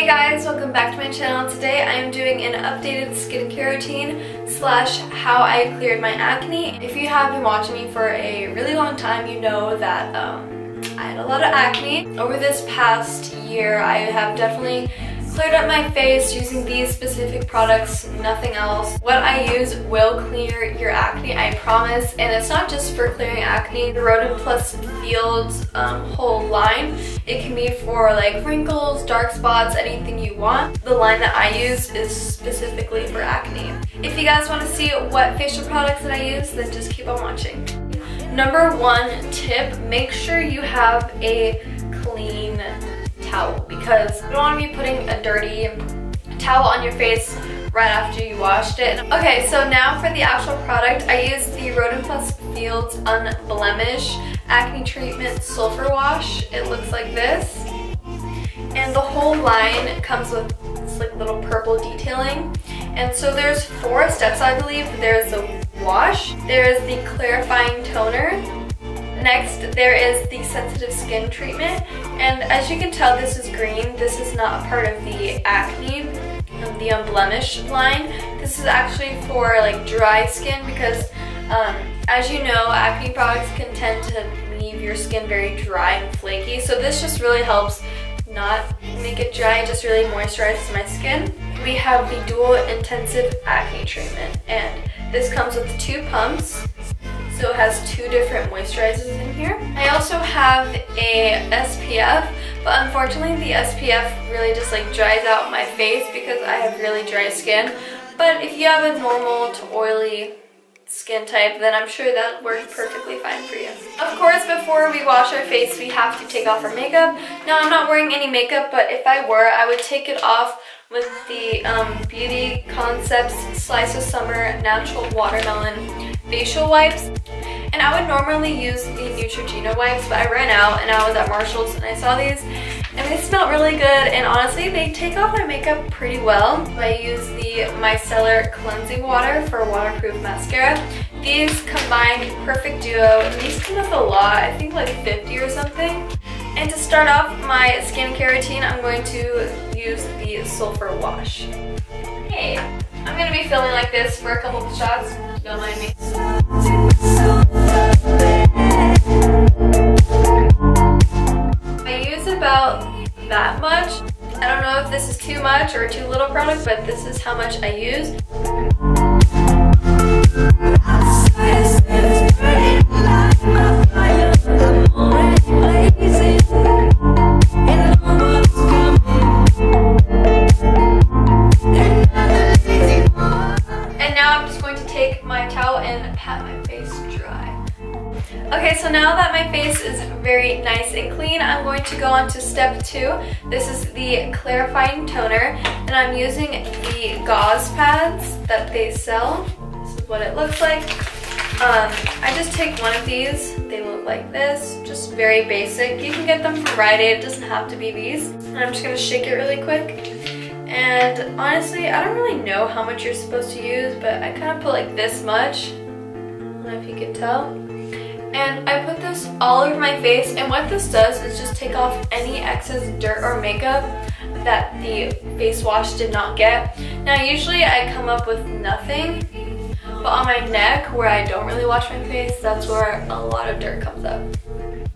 guys, welcome back to my channel. Today I am doing an updated skincare routine slash how I cleared my acne. If you have been watching me for a really long time, you know that I had a lot of acne. Over this past year, I have definitely cleared up my face using these specific products, nothing else. What I use will clear your acne, I promise. And it's not just for clearing acne. The Rodent Plus Fields whole line, it can be for like wrinkles, dark spots, anything you want. The line that I use is specifically for acne. If you guys want to see what facial products that I use, then just keep on watching. Number one tip, make sure you have a clean towel because you don't want to be putting a dirty towel on your face right after you washed it. Okay, so now for the actual product, I use the Rodent Plus Fields Unblemish Acne Treatment Sulfur Wash. It looks like this. And the whole line comes with this like little purple detailing. And so there's 4 steps, I believe. There's the wash, there's the clarifying toner, next there is the sensitive skin treatment, and as you can tell this is green. This is not a part of the acne, the Unblemished line. This is actually for like dry skin because as you know, acne products can tend to leave your skin very dry and flaky, so this just really helps not make it dry, it just really moisturizes my skin. We have the Dual Intensive Acne Treatment, and this comes with 2 pumps, so it has 2 different moisturizers in here. I also have a SPF, but unfortunately the SPF really just like dries out my face because I have really dry skin. But if you have a normal to oily skin type, then I'm sure that works perfectly fine for you. Of course, before we wash our face, we have to take off our makeup. Now, I'm not wearing any makeup, but if I were, I would take it off with the Beauty Concepts Slice of Summer Natural Watermelon Facial Wipes. And I would normally use the Neutrogena wipes, but I ran out and I was at Marshall's and I saw these and they smelled really good, and honestly they take off my makeup pretty well. I use the Micellar Cleansing Water for waterproof mascara. These combined perfect duo, and these come with a lot, I think like 50 or something. And to start off my skincare routine, I'm going to use the Sulfur Wash. Hey, I'm going to be filming like this for a couple of shots, don't mind me. I use about that much. I don't know if this is too much or too little product, but this is how much I use. Okay, so now that my face is very nice and clean, I'm going to go on to step 2. This is the clarifying toner, and I'm using the gauze pads that they sell. This is what it looks like. I just take one of these. They look like this, just very basic. You can get them from Rite Aid, it doesn't have to be these. And I'm just going to shake it really quick. And honestly, I don't really know how much you're supposed to use, but I kind of put like this much. I don't know if you can tell. And I put this all over my face, and what this does is just take off any excess dirt or makeup that the face wash did not get. Now usually I come up with nothing, but on my neck where I don't really wash my face, that's where a lot of dirt comes up.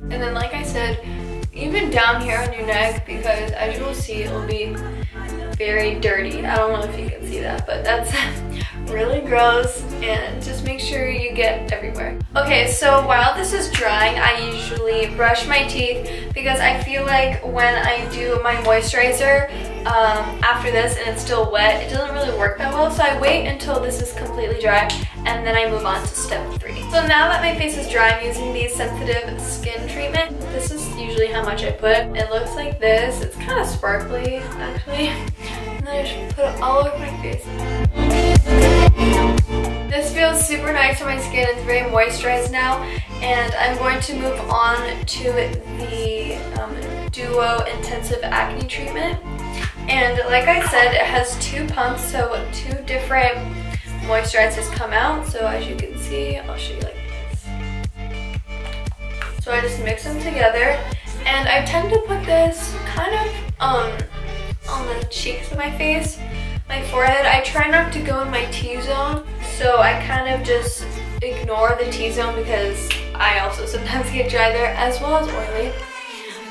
And then like I said, even down here on your neck, because as you will see, it will be very dirty. I don't know if you can see that, but that's really gross, and just make sure you get everywhere. Okay, so while this is drying, I usually brush my teeth because I feel like when I do my moisturizer after this and it's still wet, it doesn't really work that well, so I wait until this is completely dry and then I move on to step 3. So now that my face is dry, I'm using the sensitive skin treatment. This is usually how much I put. It looks like this. It's kind of sparkly actually. And then I just put it all over my face. This feels super nice on my skin. It's very moisturized now, and I'm going to move on to the Duo Intensive Acne Treatment. And like I said, it has 2 pumps, so 2 different moisturizers come out. So as you can see, I'll show you like this. So I just mix them together, and I tend to put this kind of on the face, my forehead. I try not to go in my T-zone, so I kind of just ignore the T-zone because I also sometimes get dry there, as well as oily.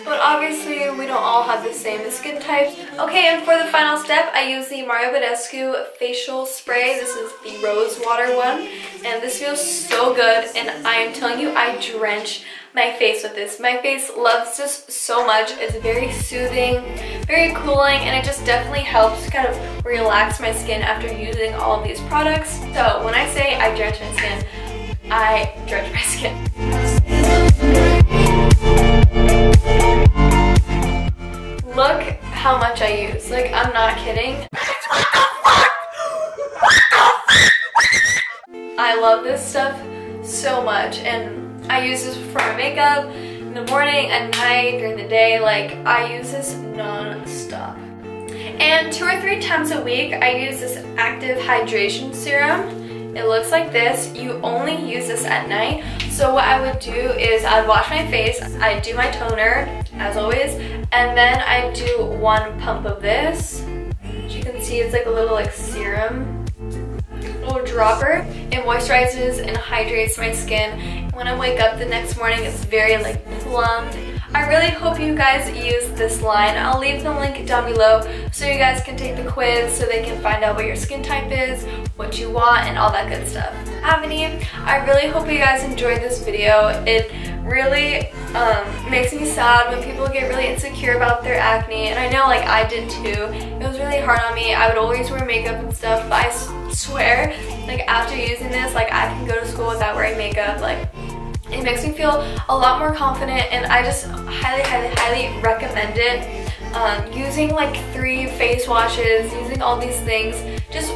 But obviously we don't all have the same skin types. Okay, and for the final step, I use the Mario Badescu facial spray. This is the rose water one, and this feels so good, and I am telling you, I drench my face with this. My face loves this so much. It's very soothing, very cooling, and it just definitely helps kind of relax my skin after using all of these products. So when I say I drench my skin, I drench my skin. Look how much I use. Like, I'm not kidding. I love this stuff so much, and I use this for my makeup in the morning, at night, during the day. Like, I use this non-stop. And 2 or 3 times a week, I use this active hydration serum. It looks like this. You only use this at night. So what I would do is I'd wash my face, I'd do my toner, as always, and then I do 1 pump of this. As you can see, it's like a little like serum, little dropper. It moisturizes and hydrates my skin. When I wake up the next morning, it's very like plump. I really hope you guys use this line. I'll leave the link down below so you guys can take the quiz so they can find out what your skin type is, what you want, and all that good stuff. Avani, I really hope you guys enjoyed this video. It really makes me sad when people get really insecure about their acne, and I know like I did too. It was really hard on me. I would always wear makeup and stuff, but I swear, like after using this, like I can go to school without wearing makeup. Like, it makes me feel a lot more confident, and I just highly recommend it. Using like 3 face washes, using all these things just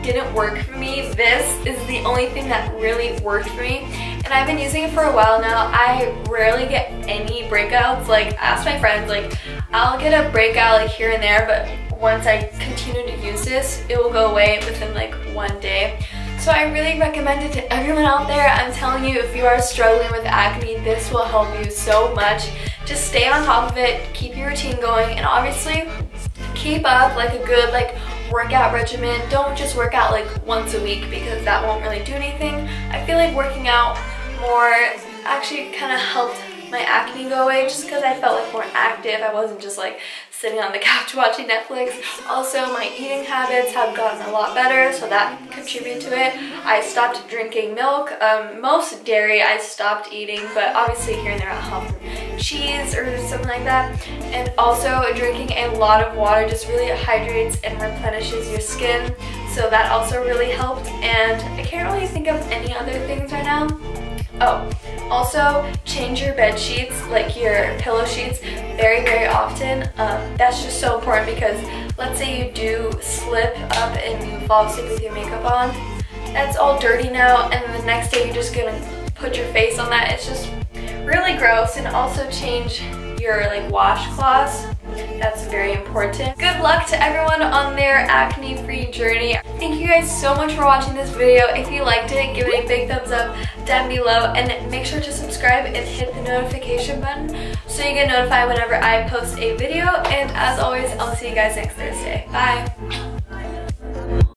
didn't work for me. This is the only thing that really worked for me, and I've been using it for a while now. I rarely get any breakouts. Like, I ask my friends, like I'll get a breakout like here and there, but once I continue to use this, it will go away within like 1 day. So I really recommend it to everyone out there. I'm telling you, if you are struggling with acne, this will help you so much. Just stay on top of it, keep your routine going, and obviously keep up like a good like workout regimen. Don't just work out like once a week because that won't really do anything. I feel like working out more actually kind of helped my acne go away, just because I felt like more active. I wasn't just like sitting on the couch watching Netflix. Also, my eating habits have gotten a lot better, so that contributed to it. I stopped drinking milk. Most dairy I stopped eating, but obviously here and there I'll have some cheese or something like that. And also drinking a lot of water just really hydrates and replenishes your skin, so that also really helped. And I can't really think of any other things right now. Oh, also change your bed sheets, like your pillow sheets, very often. That's just so important, because let's say you do slip up and you fall asleep with your makeup on. That's all dirty now, and then the next day you're just gonna put your face on that. It's just really gross. And also change your like washcloths. That's very important. Good luck to everyone on their acne-free journey. Thank you guys so much for watching this video. If you liked it, give it a big thumbs up down below, and make sure to subscribe and hit the notification button so you get notified whenever I post a video. And as always, I'll see you guys next Thursday. Bye!